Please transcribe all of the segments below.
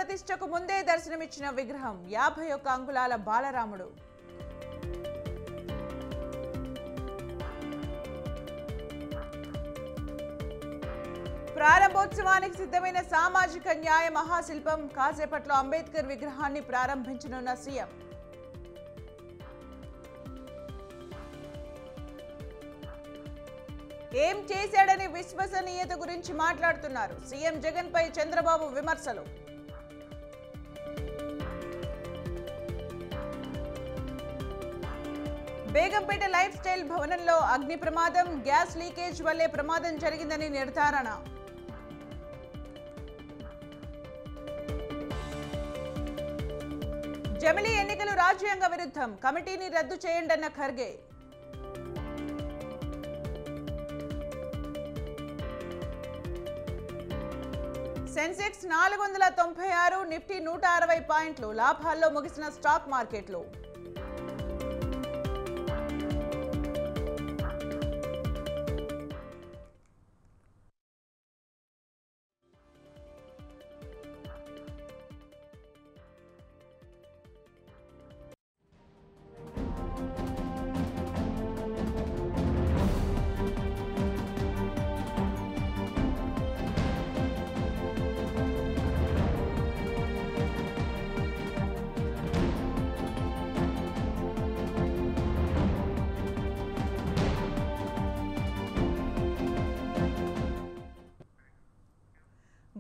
ప్రతిష్టకు ముందే దర్శనమిచ్చిన విగ్రహం 51 అంగుళాల బాలరాముడు. ప్రారంభోత్సవానికి సిద్ధమైన సామాజిక న్యాయ మహాశిల్పం. కాసేపట్లో అంబేద్కర్ విగ్రహాన్ని ప్రారంభించనున్న సీఎం. ఏం చేశాడని విశ్వసనీయత గురించి మాట్లాడుతున్నారు సీఎం జగన్ పై చంద్రబాబు విమర్శలు. బేగంపేట లైఫ్ స్టైల్ భవనంలో అగ్ని ప్రమాదం. గ్యాస్ లీకేజ్ వల్లే ప్రమాదం జరిగిందని నిర్ధారణ. జమిలీ ఎన్నికలు రాజ్యాంగ విరుద్ధం. కమిటీని రద్దు చేయండన్న ఖర్గే. సెన్సెక్స్ 496, నిఫ్టీ 160 పాయింట్లు లాభాల్లో ముగిసిన స్టాక్ మార్కెట్లు.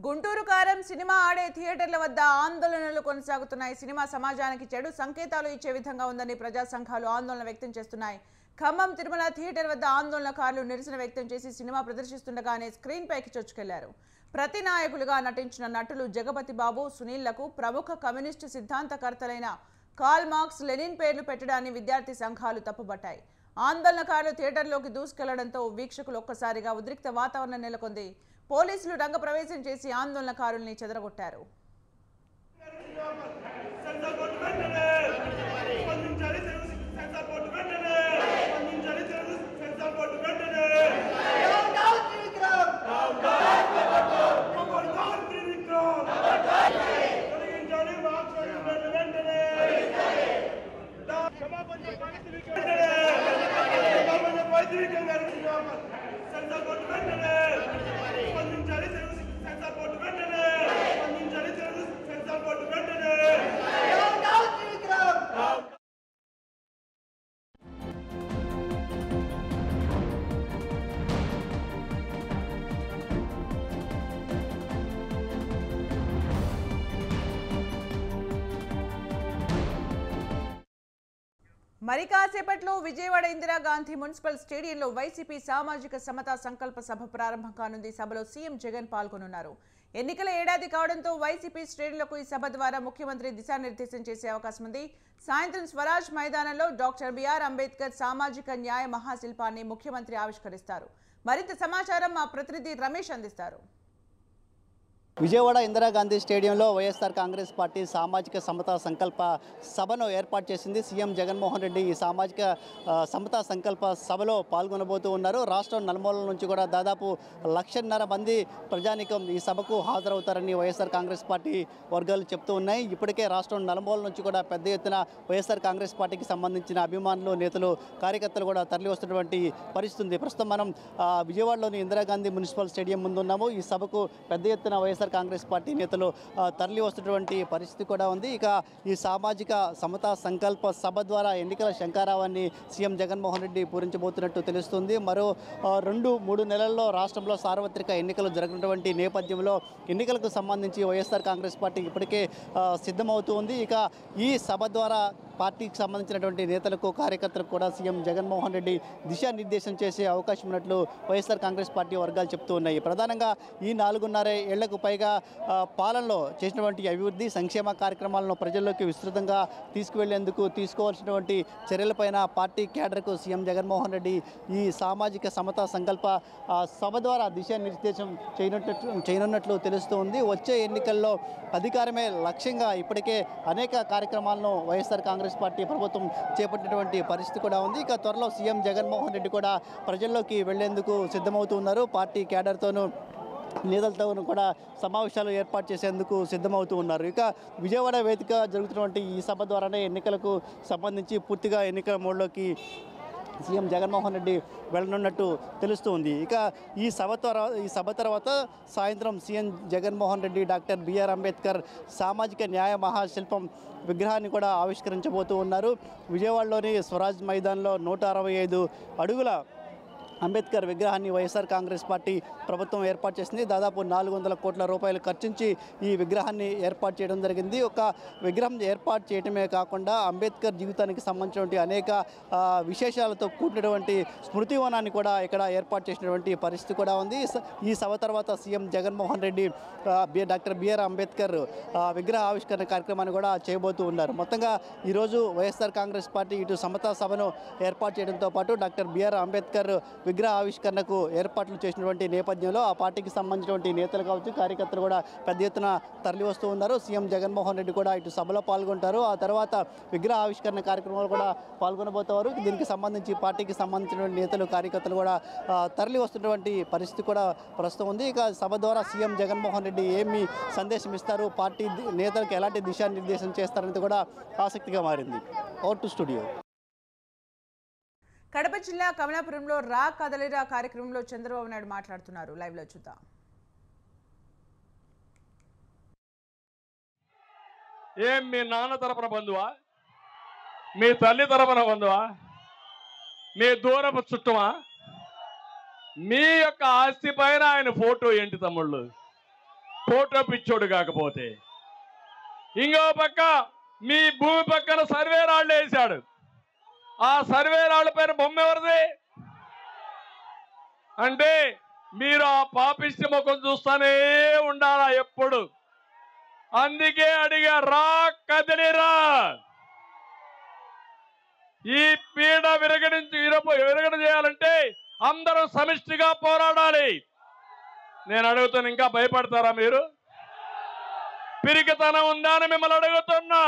గుంటూరు కారం సినిమా ఆడే థియేటర్ల వద్ద ఆందోళనలు కొనసాగుతున్నాయి. సినిమా సమాజానికి చెడు సంకేతాలు ఇచ్చే విధంగా ఉందని ప్రజా సంఘాలు ఆందోళన వ్యక్తం చేస్తున్నాయి. ఖమ్మం తిరుమల థియేటర్ వద్ద ఆందోళనకారులు నిరసన వ్యక్తం చేసి సినిమా ప్రదర్శిస్తుండగానే స్క్రీన్ పైకి చొచ్చుకెళ్లారు. ప్రతి నాయకులుగా నటించిన నటులు జగపతి బాబు, సునీల్లకు ప్రముఖ కమ్యూనిస్టు సిద్ధాంతకర్తలైన కార్ల్ మార్క్స్, లెనిన్ పేర్లు పెట్టడాన్ని విద్యార్థి సంఘాలు తప్పుబట్టాయి. ఆందోళనకారులు థియేటర్లోకి దూసుకెళ్లడంతో వీక్షకులు ఒక్కసారిగా ఉద్రిక్త వాతావరణం నెలకొంది. పోలీసులు రంగప్రవేశం చేసి ఆందోళనకారుల్ని చెదరగొట్టారు. మరి కాసేపట్లో విజయవాడ ఇందిరాగాంధీ మున్సిపల్ స్టేడియంలో వైసీపీ సామాజిక సమతా సంకల్ప సభ ప్రారంభం కానుంది. సభలో సీఎం జగన్ పాల్గొనున్నారు. ఎన్నికల ఏడాది కావడంతో వైసీపీ శ్రేణులకు ఈ సభ ద్వారా ముఖ్యమంత్రి దిశానిర్దేశం చేసే అవకాశం ఉంది. సాయంత్రం స్వరాజ్ మైదానంలో డాక్టర్ బిఆర్ అంబేద్కర్ సామాజిక న్యాయ మహాశిల్పాన్ని ముఖ్యమంత్రి ఆవిష్కరిస్తారు. మరింత సమాచారం మా ప్రతినిధి రమేష్ అందిస్తారు. విజయవాడ ఇందిరాగాంధీ స్టేడియంలో వైఎస్ఆర్ కాంగ్రెస్ పార్టీ సామాజిక సమతా సంకల్ప సభను ఏర్పాటు చేసింది. సీఎం జగన్మోహన్ రెడ్డి ఈ సామాజిక సమతా సంకల్ప సభలో పాల్గొనబోతూ ఉన్నారు. రాష్ట్రం నలుమూలల నుంచి కూడా దాదాపు 1,50,000 మంది ప్రజానికం ఈ సభకు హాజరవుతారని వైఎస్ఆర్ కాంగ్రెస్ పార్టీ వర్గాలు చెప్తూ ఉన్నాయి. ఇప్పటికే రాష్ట్రం నలుమూలల నుంచి కూడా పెద్ద ఎత్తున వైఎస్ఆర్ కాంగ్రెస్ పార్టీకి సంబంధించిన అభిమానులు, నేతలు, కార్యకర్తలు కూడా తరలి వస్తున్నటువంటి పరిస్థితి. ప్రస్తుతం మనం విజయవాడలోని ఇందిరాగాంధీ మున్సిపల్ స్టేడియం ముందు ఉన్నాము. ఈ సభకు పెద్ద ఎత్తున వైఎస్ఆర్ కాంగ్రెస్ పార్టీ నేతలు తరలి వస్తున్నటువంటి పరిస్థితి కూడా ఉంది. ఇక ఈ సామాజిక సమతా సంకల్ప సభ ద్వారా ఎన్నికల శంఖారావాన్ని సీఎం జగన్మోహన్ రెడ్డి పూరించబోతున్నట్టు తెలుస్తుంది. మరో 2-3 నెలల్లో రాష్ట్రంలో సార్వత్రిక ఎన్నికలు జరగనటువంటి నేపథ్యంలో ఎన్నికలకు సంబంధించి వైఎస్ఆర్ కాంగ్రెస్ పార్టీ ఇప్పటికే సిద్ధమవుతూ ఉంది. ఇక ఈ సభ ద్వారా పార్టీకి సంబంధించినటువంటి నేతలకు, కార్యకర్తలకు కూడా సీఎం జగన్మోహన్ రెడ్డి దిశానిర్దేశం చేసే అవకాశం ఉన్నట్లు వైఎస్ఆర్ కాంగ్రెస్ పార్టీ వర్గాలు చెప్తూ ఉన్నాయి. ప్రధానంగా ఈ 4.5 ఏళ్లకు పైగా పాలనలో చేసినటువంటి అభివృద్ధి, సంక్షేమ కార్యక్రమాలను ప్రజల్లోకి విస్తృతంగా తీసుకువెళ్లేందుకు తీసుకోవాల్సినటువంటి చర్యలపైన పార్టీ కేడర్కు సీఎం జగన్మోహన్ రెడ్డి ఈ సామాజిక సమతా సంకల్ప సభ ద్వారా దిశానిర్దేశం చేయనున్నట్లు తెలుస్తూ ఉంది. వచ్చే ఎన్నికల్లో అధికారమే లక్ష్యంగా ఇప్పటికే అనేక కార్యక్రమాలను వైఎస్ఆర్ కాంగ్రెస్ పార్టీ ప్రభుత్వం చేపట్టినటువంటి పరిస్థితి కూడా ఉంది. ఇక త్వరలో సీఎం జగన్మోహన్ రెడ్డి కూడా ప్రజల్లోకి వెళ్లేందుకు సిద్ధమవుతున్నారు. పార్టీ కేడర్తోనూ నేతలతో కూడా సమావేశాలు ఏర్పాటు చేసేందుకు సిద్ధమవుతూ ఉన్నారు. ఇక విజయవాడ వేదిక జరుగుతున్నటువంటి ఈ సభ ద్వారానే ఎన్నికలకు సంబంధించి పూర్తిగా ఎన్నికల మోడ్లోకి సీఎం జగన్మోహన్ రెడ్డి వెళ్ళనున్నట్టు తెలుస్తుంది. ఇక ఈ సభ తర్వాత సాయంత్రం CM Jaganmohan Reddy doctor BR Ambedkar సామాజిక న్యాయ మహాశిల్పం విగ్రహాన్ని కూడా ఆవిష్కరించబోతూ ఉన్నారు. విజయవాడలోని స్వరాజ్ మైదాన్లో 165 అడుగుల అంబేద్కర్ విగ్రహాన్ని వైఎస్ఆర్ కాంగ్రెస్ పార్టీ ప్రభుత్వం ఏర్పాటు చేసింది. దాదాపు 400 కోట్ల రూపాయలు ఖర్చించి ఈ విగ్రహాన్ని ఏర్పాటు చేయడం జరిగింది. ఒక విగ్రహం ఏర్పాటు చేయడమే కాకుండా అంబేద్కర్ జీవితానికి సంబంధించినటువంటి అనేక విశేషాలతో కూడినటువంటి స్మృతివనాన్ని కూడా ఇక్కడ ఏర్పాటు చేసినటువంటి పరిస్థితి కూడా ఉంది. ఈ సభ తర్వాత CM Jaganmohan Reddy doctor BR Ambedkar విగ్రహ ఆవిష్కరణ కార్యక్రమాన్ని కూడా చేయబోతూ ఉన్నారు. మొత్తంగా ఈరోజు వైఎస్ఆర్ కాంగ్రెస్ పార్టీ ఇటు సమతా సభను ఏర్పాటు చేయడంతో పాటు డాక్టర్ బిఆర్ అంబేద్కర్ విగ్రహ ఆవిష్కరణకు ఏర్పాట్లు చేసినటువంటి నేపథ్యంలో ఆ పార్టీకి సంబంధించినటువంటి నేతలు కావచ్చు, కార్యకర్తలు కూడా పెద్ద ఎత్తున తరలి వస్తూ ఉన్నారు. సీఎం జగన్మోహన్ రెడ్డి కూడా ఇటు సభలో పాల్గొంటారు. ఆ తర్వాత విగ్రహ ఆవిష్కరణ కార్యక్రమాలు కూడా పాల్గొనబోతున్నారు. దీనికి సంబంధించి పార్టీకి సంబంధించినటువంటి నేతలు, కార్యకర్తలు కూడా తరలి వస్తున్నటువంటి పరిస్థితి కూడా ప్రస్తుతం ఉంది. ఇక సభ ద్వారా సీఎం జగన్మోహన్ రెడ్డి ఏమి సందేశం ఇస్తారు, పార్టీ నేతలకు ఎలాంటి దిశానిర్దేశం చేస్తారనేది కూడా ఆసక్తిగా మారింది. Over to studio. కడప జిల్లా కమలాపురంలో రా కదలిరా కార్యక్రమంలో చంద్రబాబు నాయుడు మాట్లాడుతున్నారు. లైవ్ లో చూద్దాం. ఏం మీ నాన్న తరపున బంధువా, మీ తల్లి తరపున బంధువా, మీ దూరపు చుట్టమా? మీ యొక్క ఆస్తి పైన ఆయన ఫోటో ఏంటి తమ్ముళ్ళు? ఫోటో పిచ్చోడు కాకపోతే ఇంకో పక్క మీ భూమి పక్కన సర్వే రాళ్ళు వేశాడు. ఆ సర్వే రాళ్ళ పైన బొమ్మ ఎవరిది అంటే మీరు ఆ పాపిష్టి ముఖం చూస్తానే ఉండాలా ఎప్పుడు. అందుకే అడిగా, రా కదిలిరా. ఈ పీడ విరగడ చేయాలంటే అందరూ సమిష్టిగా పోరాడాలి. నేను అడుగుతాను, ఇంకా భయపడతారా మీరు? పిరికితనం ఉందా అని మిమ్మల్ని అడుగుతున్నా.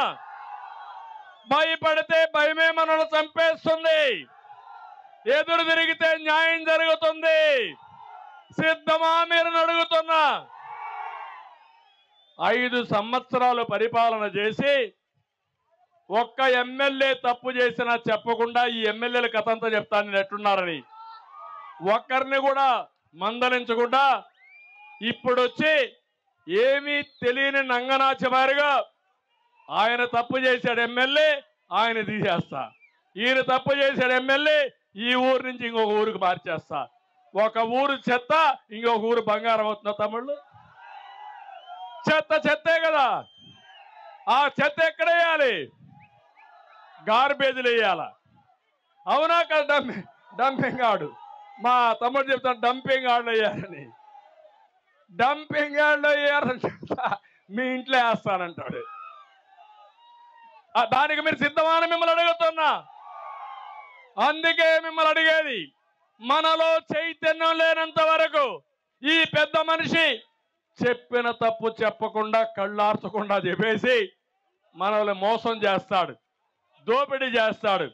భయపడితే భయమే మనల్ని చంపేస్తుంది. ఎదురు తిరిగితే న్యాయం జరుగుతుంది. సిద్ధమా మీరు అడుగుతున్నా? 5 సంవత్సరాలు పరిపాలన చేసి ఒక్క ఎమ్మెల్యే తప్పు చేసినా చెప్పకుండా ఈ ఎమ్మెల్యేల కథంతా చెప్తాను ఎట్టున్నారని ఒక్కరిని కూడా మందలించకుండా ఇప్పుడు వచ్చి ఏమీ తెలియని నంగనాచమారిగా ఆయన తప్పు చేశాడు ఎమ్మెల్యే, ఆయన తీసేస్తా. ఈయన తప్పు చేశాడు ఎమ్మెల్యే, ఈ ఊరు నుంచి ఇంకొక ఊరికి మార్చేస్తా. ఒక ఊరు చెత్త, ఇంకొక ఊరు బంగారం అవుతున్నా తమ్ముళ్ళు. చెత్తే కదా. ఆ చెత్త ఎక్కడ వేయాలి? గార్బేజ్లు వేయాల. అవునా కదా? డంపింగ్ ఆడు. మా తమ్ముడు చెప్తాను డంపింగ్ ఆడులు వేయాలని. డంపింగ్ యార్డ్లో వేయాలని చెప్తా, మీ ఇంట్లో వేస్తానంటాడు. దానికి మీరు సిద్ధమా అని మిమ్మల్ని అడుగుతున్నా. అందుకే మిమ్మల్ని అడిగేది, మనలో చైతన్యం లేనంత వరకు ఈ పెద్ద మనిషి చెప్పిన తప్పు చెప్పకుండా కళ్ళార్చకుండా చెప్పేసి మనల్ని మోసం చేస్తాడు, దోపిడీ చేస్తాడు.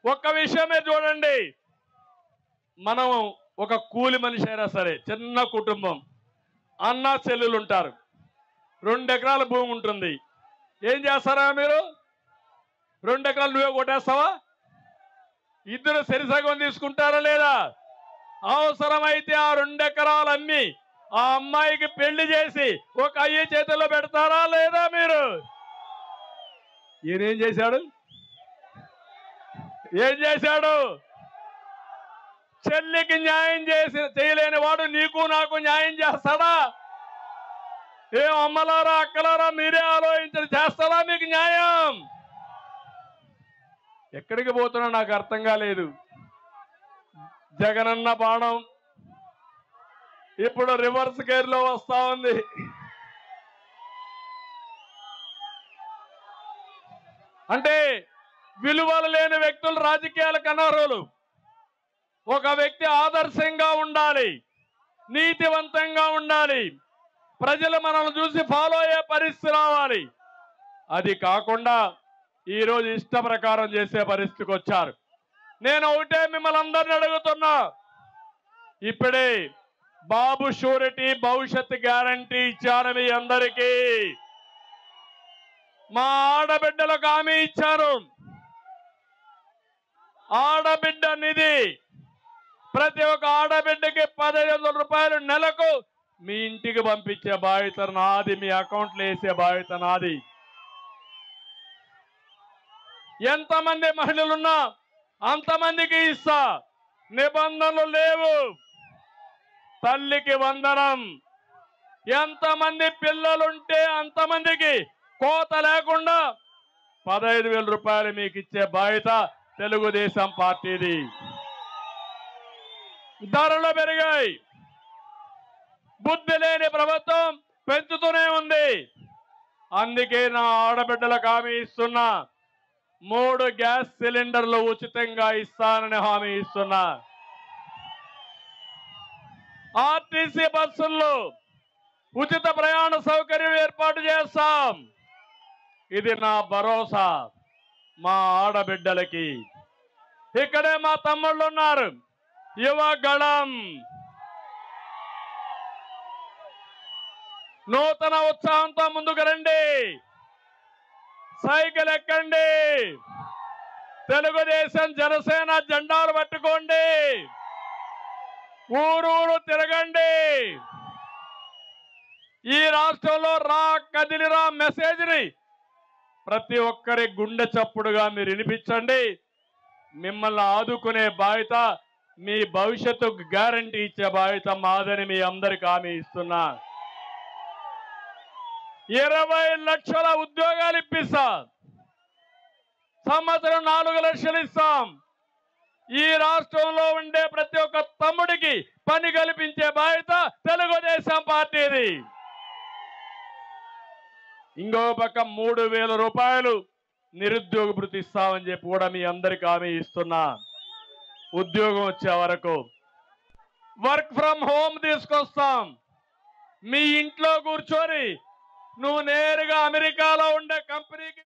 ఒక్క విషయమే చూడండి, మనం ఒక కూలి మనిషి అయినా సరే, చిన్న కుటుంబం, అన్న చెల్లెలు ఉంటారు, 2 ఎకరాల భూమి ఉంటుంది. ఏం చేస్తారా మీరు? 2 ఎకరాలు నువ్వే కొట్టేస్తావా? ఇద్దరు సరిసగం తీసుకుంటారా లేదా? అవసరమైతే ఆ 2 ఎకరాలు అమ్మి ఆ అమ్మాయికి పెళ్లి చేసి ఒక అయ్య చేతిలో పెడతారా లేదా మీరు? ఈయనేం చేశాడు? ఏం చేశాడు? చెల్లికి న్యాయం చేయలేని వాడు నీకు నాకు న్యాయం చేస్తాడా? ఏం అమ్మలారా అక్కలారా మీరే ఆలోచించండి, చేస్తారా మీకు న్యాయం? ఎక్కడికి పోతున్నా నాకు అర్థం కాలేదు. జగనన్న బాణం ఇప్పుడు రివర్స్ గేర్ లో వస్తా ఉంది. అంటే విలువలు లేని వ్యక్తులు రాజకీయాలకు అనర్హులు. ఒక వ్యక్తి ఆదర్శంగా ఉండాలి, నీతివంతంగా ఉండాలి, ప్రజలు మనల్ని చూసి ఫాలో అయ్యే పరిస్థితి రావాలి. అది కాకుండా ఈరోజు ఇష్ట ప్రకారం చేసే పరిస్థితికి వచ్చారు. నేను ఒకటే మిమ్మల్ని అందరిని అడుగుతున్నా, ఇప్పుడే బాబు షూరిటీ భవిష్యత్తు గ్యారంటీ ఇచ్చాను మీ అందరికీ. మా ఆడబిడ్డలకు హామీ ఇచ్చారు. ఆడబిడ్డ నిధి ప్రతి ఒక్క ఆడబిడ్డకి 1500 రూపాయలు నెలకు మీ ఇంటికి పంపించే బాధ్యత నాది, మీ అకౌంట్లో వేసే బాధ్యత నాది. ఎంతమంది మహిళలున్నా అంతమందికి ఇస్తా, నిబంధనలు లేవు. తల్లికి వందనం, ఎంతమంది పిల్లలుంటే అంతమందికి కోత లేకుండా 15,000 రూపాయలు మీకు ఇచ్చే బాధ్యత తెలుగుదేశం పార్టీది. ధరలు పెరిగాయి, బుద్ధి లేని ప్రభుత్వం పెంచుతూనే ఉంది. అందుకే నా ఆడబిడ్డలకు హామీ ఇస్తున్నా, 3 గ్యాస్ సిలిండర్లు ఉచితంగా ఇస్తానని హామీ ఇస్తున్నా. ఆర్టీసీ బస్సుల్లో ఉచిత ప్రయాణ సౌకర్యం ఏర్పాటు చేస్తాం. ఇది నా భరోసా మా ఆడబిడ్డలకి. ఇక్కడే మా తమ్ముళ్ళు ఉన్నారు, యువగళం. నూతన ఉత్సాహంతో ముందుకు రండి, సైకిల్ ఎక్కండి, తెలుగుదేశం జనసేన జెండాలు పట్టుకోండి, ఊరూరు తిరగండి. ఈ రాష్ట్రంలో రా కదిలిరా మెసేజ్ని ప్రతి ఒక్కరి గుండె చప్పుడుగా మీరు వినిపించండి. మిమ్మల్ని ఆదుకునే బాధ్యత, మీ భవిష్యత్తుకు గ్యారంటీ ఇచ్చే బాధ్యత మాదని మీ అందరికి హామీ ఇస్తున్నా. 20 లక్షల ఉద్యోగాలు ఇప్పిస్తాం, సంవత్సరం 4 లక్షలు ఇస్తాం. ఈ రాష్ట్రంలో ఉండే ప్రతి ఒక్క తమ్ముడికి పని కల్పించే బాధ్యత తెలుగుదేశం పార్టీది. ఇంకో పక్క 3,000 రూపాయలు నిరుద్యోగ భృతి ఇస్తామని చెప్పి కూడా మీ అందరికి హామీ ఇస్తున్నా. ఉద్యోగం వచ్చే వరకు వర్క్ ఫ్రమ్ హోమ్ తీసుకొస్తాం. మీ ఇంట్లో కూర్చొని నువ్వు నేరుగా అమెరికాలో ఉండే కంపెనీకి